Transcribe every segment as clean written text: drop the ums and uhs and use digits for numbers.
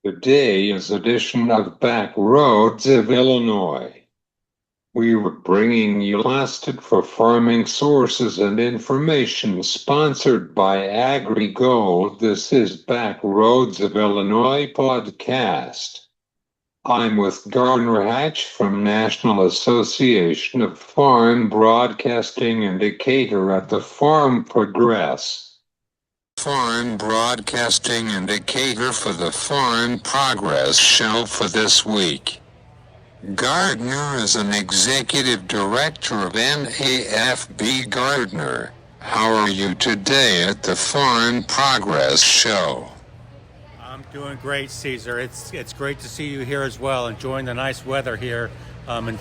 Today's edition of Back Roads of Illinois. We were bringing you lasted for farming sources and information sponsored by AgriGold. This is Back Roads of Illinois podcast. I'm with Gardner Hatch from National Association of Farm Broadcasting in Decatur at the Farm Progress. Farm Broadcasting in Decatur for the Farm Progress show for this week. Gardner is an executive director of Nafb. Gardner, how are you today at the Farm Progress show? I'm doing great, Caesar. It's great to see you here as well, enjoying the nice weather here in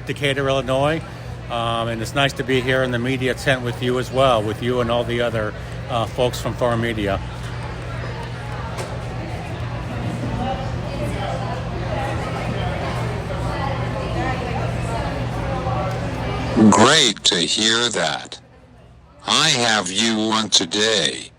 Decatur, Illinois. And it's nice to be here in the media tent with you as well, with you and all the other folks from Farm Media. Great to hear that. I have you on today.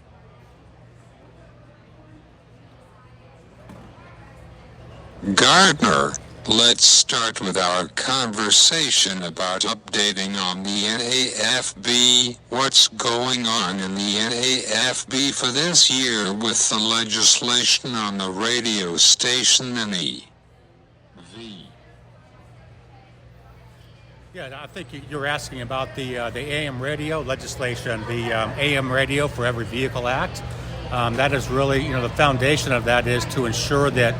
Gardner, let's start with our conversation about updating on the Nafb. What's going on in the Nafb for this year with the legislation on the radio station and the Yeah, I think you're asking about the AM radio legislation, the AM Radio for Every Vehicle Act. That is really, the foundation of that is to ensure that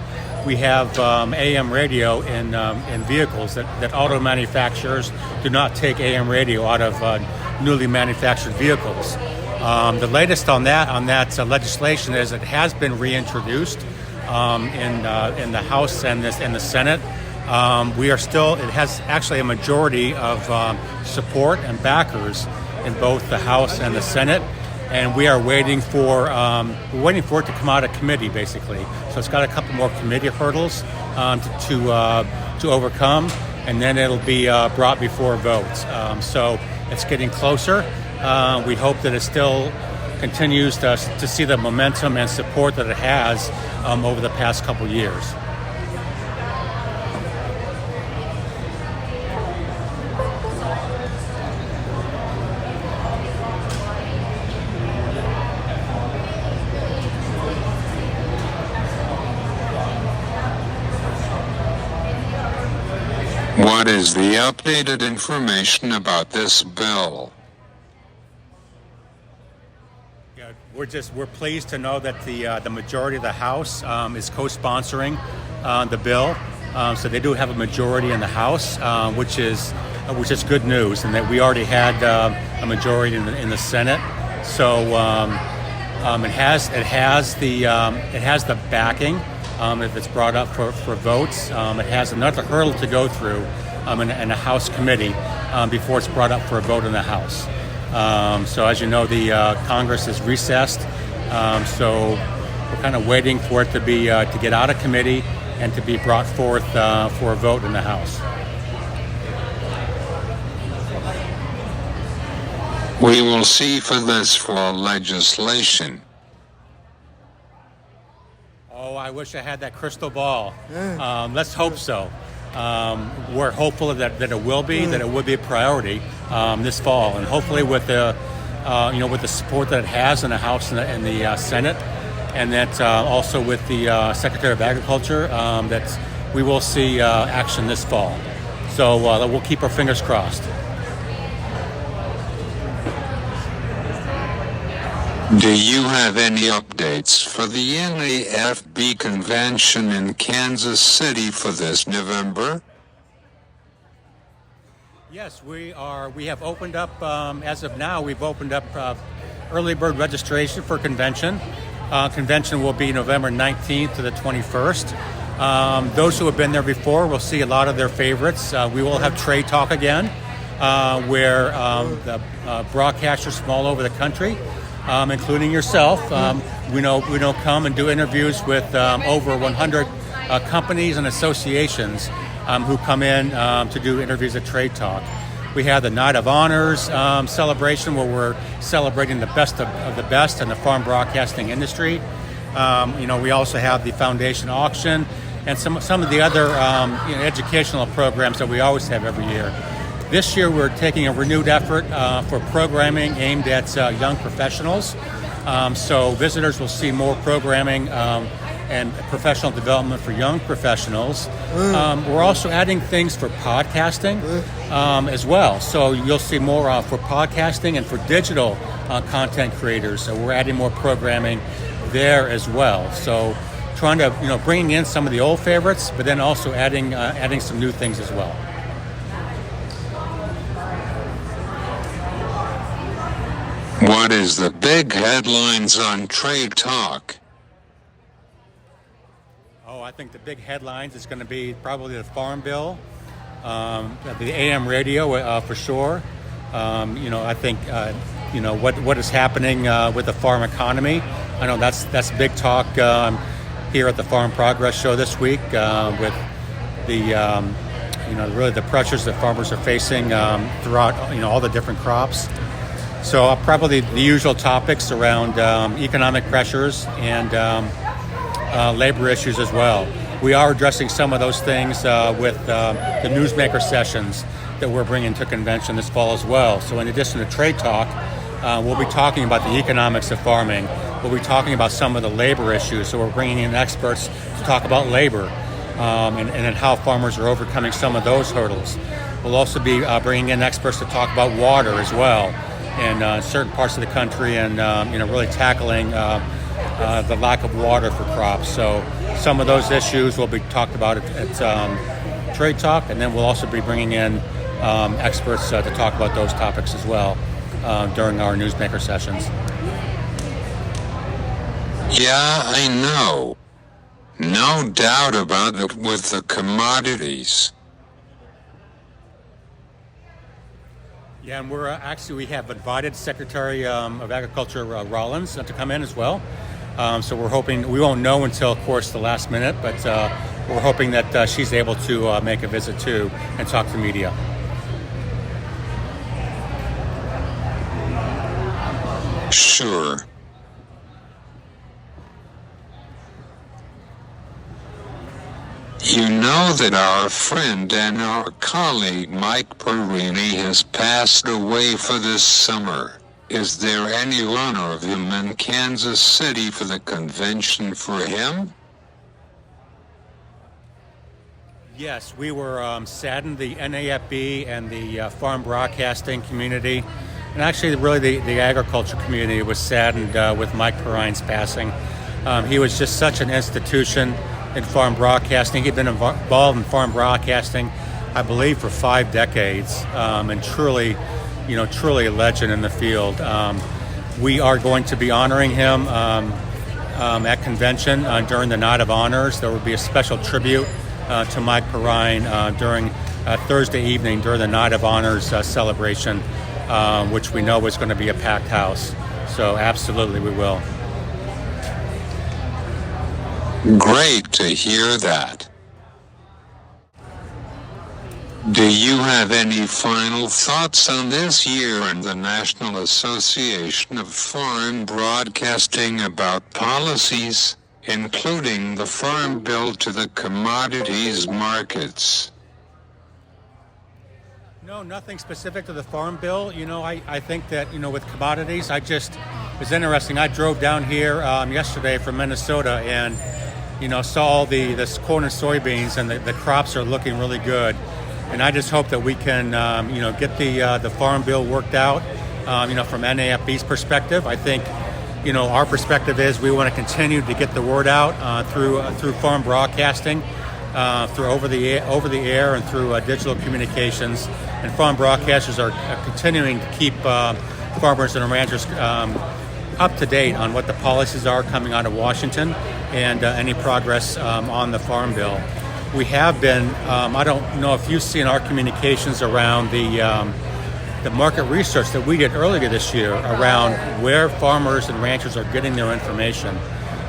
we have AM radio in vehicles, that auto manufacturers do not take AM radio out of newly manufactured vehicles. The latest on that legislation is it has been reintroduced in the House and the Senate. It has actually a majority of support and backers in both the House and the Senate, and we are waiting for it to come out of committee, basically. So it's got a couple more committee hurdles to overcome, and then it'll be brought before votes. So it's getting closer. We hope that it still continues to see the momentum and support that it has over the past couple years. What is the updated information about this bill? Yeah, we're pleased to know that the majority of the House is co-sponsoring the bill. So they do have a majority in the House, which is good news, and that we already had a majority in the Senate. So it has the backing. If it's brought up for votes, it has another hurdle to go through in a House committee before it's brought up for a vote in the House. So as you know, the Congress is recessed, so we're kind of waiting for it to get out of committee and to be brought forth for a vote in the House. We will see for this for legislation. Oh, I wish I had that crystal ball. Let's hope so. We're hopeful that it will be, that it would be a priority this fall, and hopefully with the support that it has in the House and the Senate, and that also with the Secretary of Agriculture, that we will see action this fall. So we'll keep our fingers crossed. Do you have any updates for the Nafb convention in Kansas City for this November? Yes, we have opened up, as of now, we've opened up early bird registration for convention. Convention will be November 19th to the 21st. Those who have been there before will see a lot of their favorites. We will have trade talk again, where the broadcasters from all over the country, including yourself, we know come and do interviews with over 100 companies and associations who come in to do interviews at Trade Talk. We have the Night of Honors celebration, where we're celebrating the best of the best in the farm broadcasting industry. We also have the foundation auction and some of the other educational programs that we always have every year. This year we're taking a renewed effort for programming aimed at young professionals. So visitors will see more programming and professional development for young professionals. We're also adding things for podcasting as well. So you'll see more for podcasting and for digital content creators. So we're adding more programming there as well. So trying to bringing in some of the old favorites, but then also adding some new things as well. What is the big headlines on Trade Talk? Oh, I think the big headlines is going to be probably the Farm Bill, the AM radio for sure. I think what is happening with the farm economy. I know that's big talk here at the Farm Progress Show this week with the really the pressures that farmers are facing throughout all the different crops. So probably the usual topics around economic pressures and labor issues as well. We are addressing some of those things with the newsmaker sessions that we're bringing to convention this fall as well. So in addition to Trade Talk, we'll be talking about the economics of farming. We'll be talking about some of the labor issues. So we're bringing in experts to talk about labor and how farmers are overcoming some of those hurdles. We'll also be bringing in experts to talk about water as well in certain parts of the country and really tackling the lack of water for crops. So some of those issues will be talked about at Trade Talk, and then we'll also be bringing in experts to talk about those topics as well during our newsmaker sessions. Yeah, I know. No doubt about it with the commodities. Yeah, and we have invited Secretary of Agriculture Rollins to come in as well. So we're hoping, we won't know until, of course, the last minute, but we're hoping that she's able to make a visit too and talk to media. Sure. You know that our friend and our colleague Mike Perini has passed away for this summer. Is there any honor of him in Kansas City for the convention for him? Yes, we were saddened, the NAFB and the farm broadcasting community, and actually really the agriculture community was saddened with Mike Perrine's passing. He was just such an institution in farm broadcasting. He'd been involved in farm broadcasting, I believe, for 5 decades, and truly a legend in the field. We are going to be honoring him at convention during the Night of Honors. There will be a special tribute to Mike Perrine during Thursday evening during the Night of Honors celebration, which we know is going to be a packed house. So absolutely we will. Great to hear that. Do you have any final thoughts on this year and the National Association of Farm Broadcasting about policies, including the Farm Bill to the commodities markets? No, nothing specific to the Farm Bill. I think that, with commodities, it's interesting. I drove down here yesterday from Minnesota and, saw all this corn and soybeans, and the crops are looking really good. And I just hope that we can, get the Farm Bill worked out, from NAFB's perspective. I think, our perspective is we want to continue to get the word out through farm broadcasting, through over the air and through digital communications. And farm broadcasters are continuing to keep farmers and ranchers up to date on what the policies are coming out of Washington and any progress on the Farm Bill. We have been, I don't know if you've seen our communications around the market research that we did earlier this year around where farmers and ranchers are getting their information.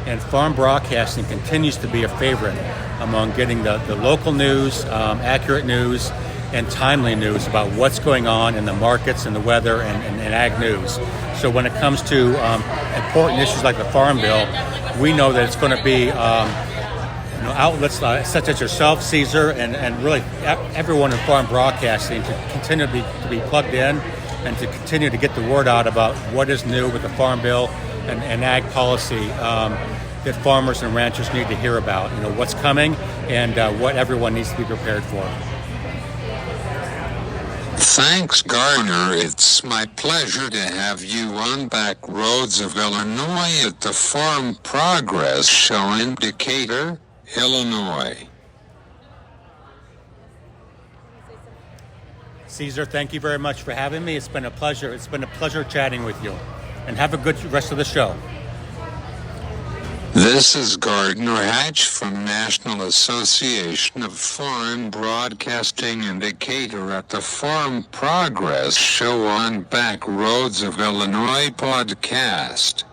And farm broadcasting continues to be a favorite among getting the local news, accurate news, and timely news about what's going on in the markets and the weather and ag news. So when it comes to important issues like the Farm Bill, we know that it's going to be outlets such as yourself, Caesar, and really everyone in farm broadcasting to continue to be plugged in and to continue to get the word out about what is new with the Farm Bill and ag policy that farmers and ranchers need to hear about. What's coming and what everyone needs to be prepared for. Thanks, Gardner. It's my pleasure to have you on Back Roads of Illinois at the Farm Progress Show in Decatur, Illinois. Caesar, thank you very much for having me. It's been a pleasure. It's been a pleasure chatting with you. And have a good rest of the show. This is Gardner Hatch from National Association of Farm Broadcasting in Decatur at the Farm Progress Show on Back Roads of Illinois podcast.